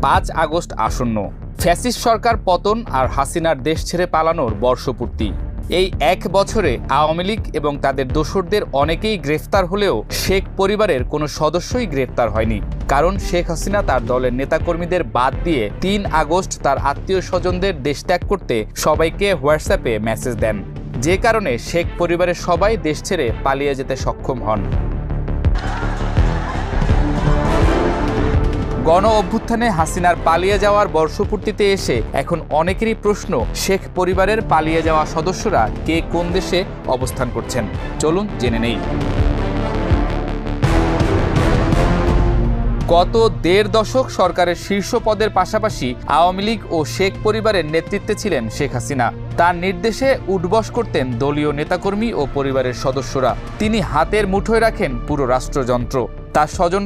5 August আসন্ন। Fascist সরকার পতন আর হাসিনার দেশ ছেড়ে পালানোর বর্ষপূর্তি। এই 1 বছরে আওয়ামী লীগ এবং তাদের দোসরদের অনেকেই গ্রেফতার হলেও শেখ পরিবারের কোনো সদস্যই গ্রেফতার হয়নি। কারণ শেখ হাসিনা তার দলের নেতাকর্মীদের বাদ দিয়ে 3 আগস্ট তার আত্মীয় স্বজনদের দেশ ত্যাগ করতে সবাইকে হোয়াটসঅ্যাপে মেসেজ দেন, যে কারণে শেখ পরিবারের সবাই দেশ ছেড়ে পালিয়ে যেতে সক্ষম হন। গণ অভ্যুত্থানে হাসিনার পালিয়ে যাওয়ার বর্ষপূর্তিতে এসে এখন অনেকেরই প্রশ্ন, শেখ পরিবারের পালিয়ে যাওয়া সদস্যরা কে কোন দেশে অবস্থান করছেন। চলুন জেনে নেই। গত 1.5 দশক সরকারের শীর্ষ পদের পাশাপাশি আওয়ামী লীগ ও শেখ পরিবারের নেতৃত্বে ছিলেন শেখ হাসিনা। তার নির্দেশে উঠবস করতেন দলীয় নেতাকর্মী ও পরিবারের সদস্যরা। তিনি হাতের মুঠোয় রাখেন পুরো রাষ্ট্রযন্ত্র। তার স্বজন